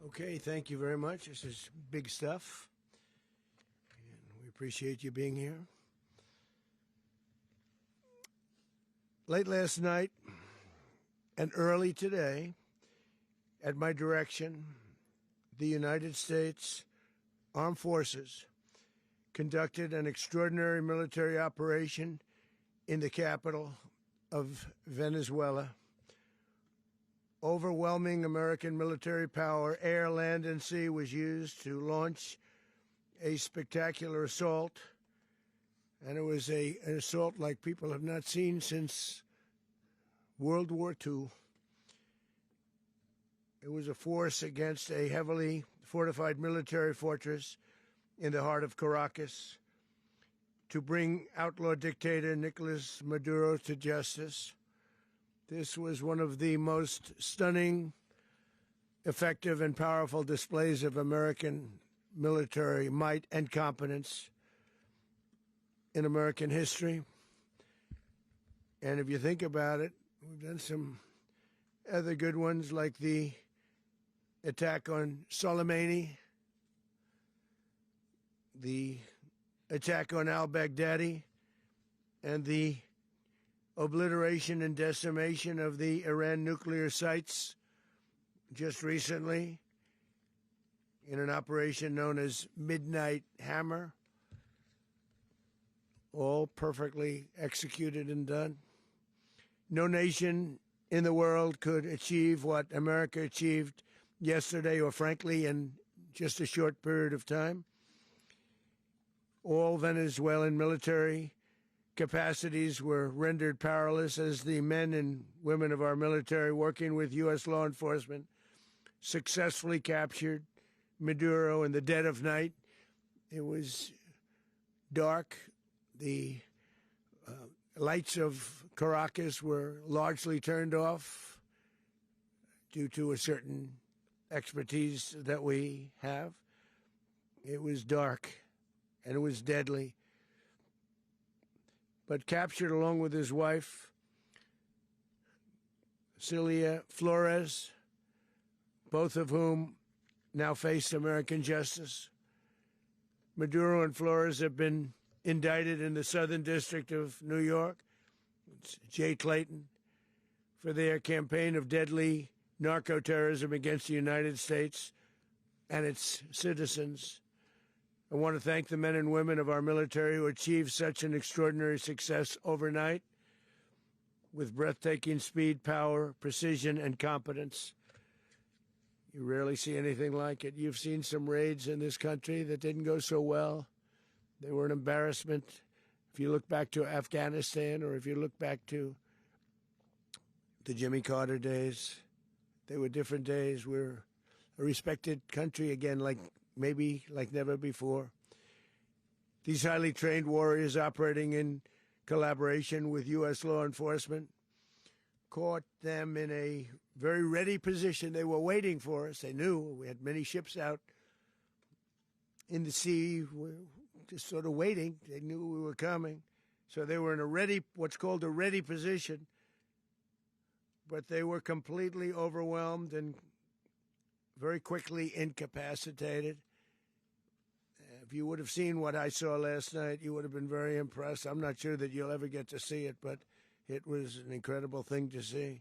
Okay, thank you very much. This is big stuff, and we appreciate you being here. Late last night and early today, at my direction, the United States Armed Forces conducted an extraordinary military operation in the capital of Venezuela. Overwhelming American military power, air, land, and sea, was used to launch a spectacular assault. And it was an assault like people have not seen since World War II. It was a force against a heavily fortified military fortress in the heart of Caracas to bring outlaw dictator Nicolas Maduro to justice. This was one of the most stunning, effective, and powerful displays of American military might and competence in American history. And if you think about it, we've done some other good ones, like the attack on Soleimani, the attack on al-Baghdadi, and the obliteration and decimation of the Iran nuclear sites just recently in an operation known as Midnight Hammer, all perfectly executed and done. No nation in the world could achieve what America achieved yesterday, or frankly, in just a short period of time. All Venezuelan military capacities were rendered powerless as the men and women of our military, working with U.S. law enforcement, successfully captured Maduro in the dead of night. It was dark. The lights of Caracas were largely turned off due to a certain expertise that we have. It was dark, and it was deadly. But captured along with his wife, Celia Flores, both of whom now face American justice. Maduro and Flores have been indicted in the Southern District of New York, it's Jay Clayton, for their campaign of deadly narco-terrorism against the United States and its citizens. I want to thank the men and women of our military who achieved such an extraordinary success overnight with breathtaking speed, power, precision, and competence. You rarely see anything like it. You've seen some raids in this country that didn't go so well. They were an embarrassment. If you look back to Afghanistan, or if you look back to the Jimmy Carter days, they were different days. We're a respected country again, maybe like never before. These highly trained warriors, operating in collaboration with U.S. law enforcement, caught them in a very ready position. They were waiting for us. They knew we had many ships out in the sea, just sort of waiting. They knew we were coming. So they were in what's called a ready position. But they were completely overwhelmed and very quickly incapacitated. If you would have seen what I saw last night, you would have been very impressed. I'm not sure that you'll ever get to see it, but it was an incredible thing to see.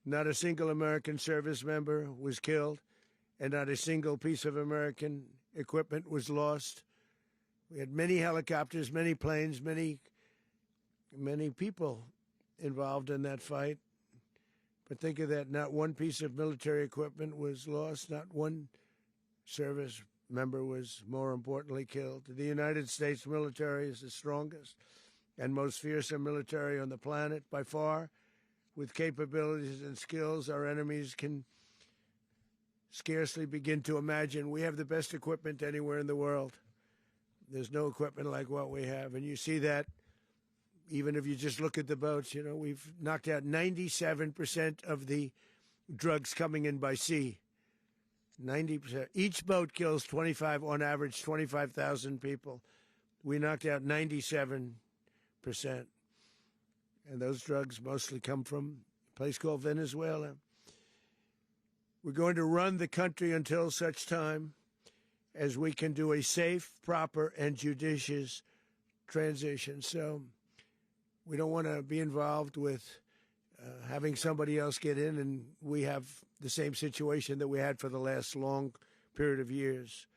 Not a single American service member was killed, and not a single piece of American equipment was lost. We had many helicopters, many planes, many people involved in that fight. But think of that, not one piece of military equipment was lost, not one service member was, more importantly, killed. The United States military is the strongest and most fearsome military on the planet by far, with capabilities and skills our enemies can scarcely begin to imagine. We have the best equipment anywhere in the world. There's no equipment like what we have, and you see that even if you just look at the boats. You know, we've knocked out 97% of the drugs coming in by sea. 90%. Each boat kills on average, 25,000 people. We knocked out 97%. and those drugs mostly come from a place called Venezuela. We're going to run the country until such time as we can do a safe, proper, and judicious transition. So we don't want to be involved with having somebody else get in, and we have the same situation that we had for the last long period of years.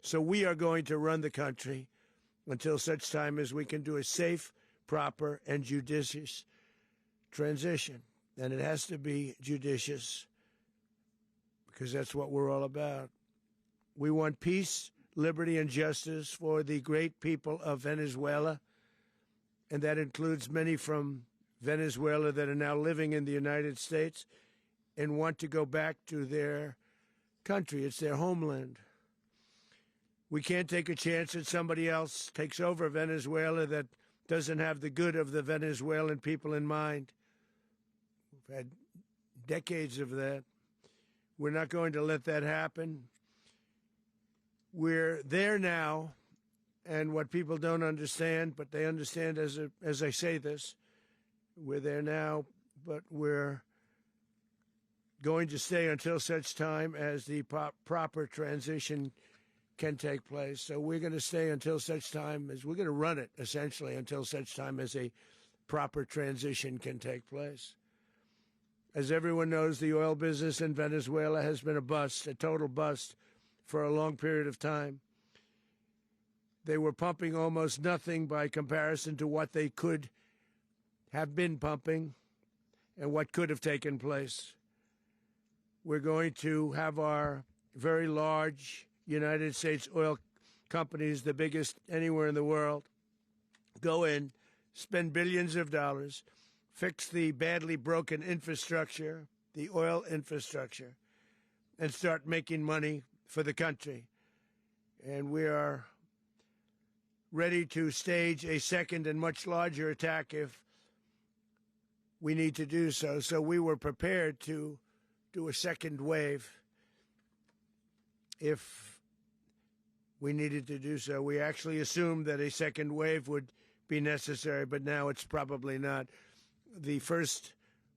So we are going to run the country until such time as we can do a safe, proper, and judicious transition. And it has to be judicious because that's what we're all about. We want peace, liberty, and justice for the great people of Venezuela, and that includes many from Venezuela that are now living in the United States and want to go back to their country. It's their homeland. We can't take a chance that somebody else takes over Venezuela that doesn't have the good of the Venezuelan people in mind. We've had decades of that. We're not going to let that happen. We're there now, and what people don't understand, but they understand as I say this, we're there now, but we're going to stay until such time as the proper transition can take place. So we're going to stay until such time as we're going to run it, essentially, until such time as a proper transition can take place. As everyone knows, the oil business in Venezuela has been a bust, a total bust, for a long period of time. They were pumping almost nothing by comparison to what they could have been pumping and what could have taken place. We're going to have our very large United States oil companies, the biggest anywhere in the world, go in, spend billions of dollars, fix the badly broken infrastructure, the oil infrastructure, and start making money for the country. And we are ready to stage a second and much larger attack if we need to do so. So we were prepared to do a second wave if we needed to do so. We actually assumed that a second wave would be necessary, but now it's probably not. The first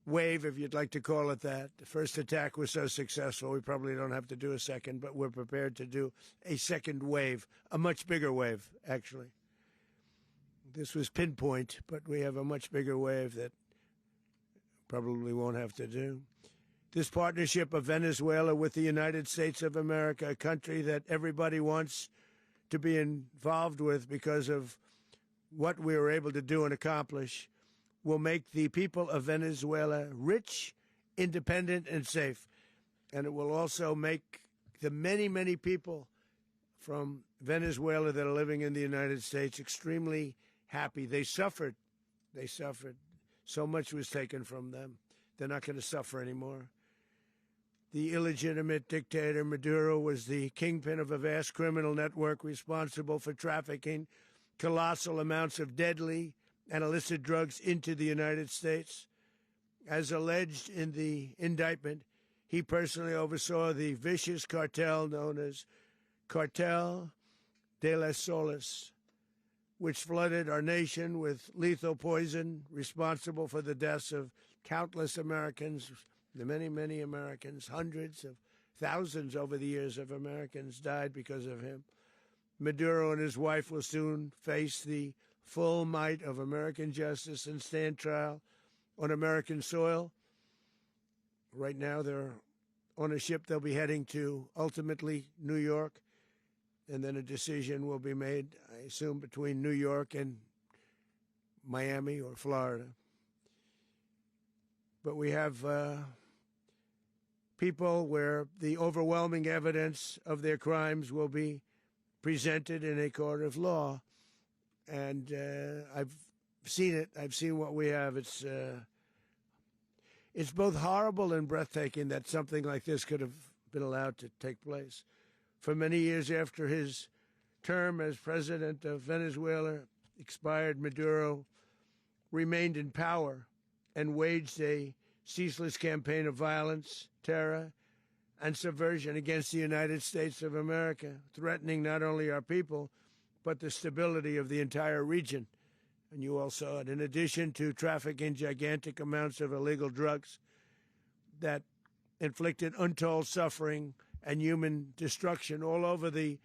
wave, if you'd like to call it that, the first attack was so successful, we probably don't have to do a second, but we're prepared to do a second wave, a much bigger wave, actually. This was pinpoint, but we have a much bigger wave that probably won't have to do. This partnership of Venezuela with the United States of America, a country that everybody wants to be involved with because of what we were able to do and accomplish, will make the people of Venezuela rich, independent, and safe. And it will also make the many, many people from Venezuela that are living in the United States extremely happy. They suffered. They suffered. So much was taken from them. They're not going to suffer anymore. The illegitimate dictator Maduro was the kingpin of a vast criminal network responsible for trafficking colossal amounts of deadly and illicit drugs into the United States. As alleged in the indictment, he personally oversaw the vicious cartel known as Cartel de las Solas, which flooded our nation with lethal poison, responsible for the deaths of countless Americans, the many, many Americans. Hundreds of thousands over the years of Americans died because of him. Maduro and his wife will soon face the full might of American justice and stand trial on American soil. Right now, they're on a ship they'll be heading to, ultimately, New York. And then a decision will be made, I assume, between New York and Miami or Florida. But we have people where the overwhelming evidence of their crimes will be presented in a court of law. And I've seen it. I've seen what we have. It's both horrible and breathtaking that something like this could have been allowed to take place. For many years after his term as president of Venezuela expired, Maduro remained in power and waged a ceaseless campaign of violence, terror, and subversion against the United States of America, threatening not only our people, but the stability of the entire region. and you all saw it. In addition to trafficking gigantic amounts of illegal drugs that inflicted untold suffering and human destruction all over the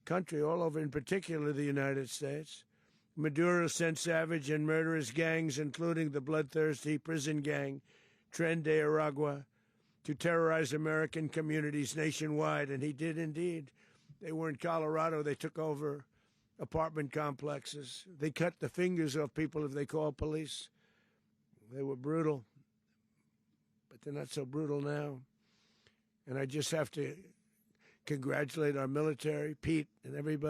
country, all over, in particular, the United States. Maduro sent savage and murderous gangs, including the bloodthirsty prison gang Tren de Aragua, to terrorize American communities nationwide, and he did indeed. They were in Colorado. They took over apartment complexes. They cut the fingers off people if they called police. They were brutal, but they're not so brutal now. And I just have to congratulate our military, Pete, and everybody.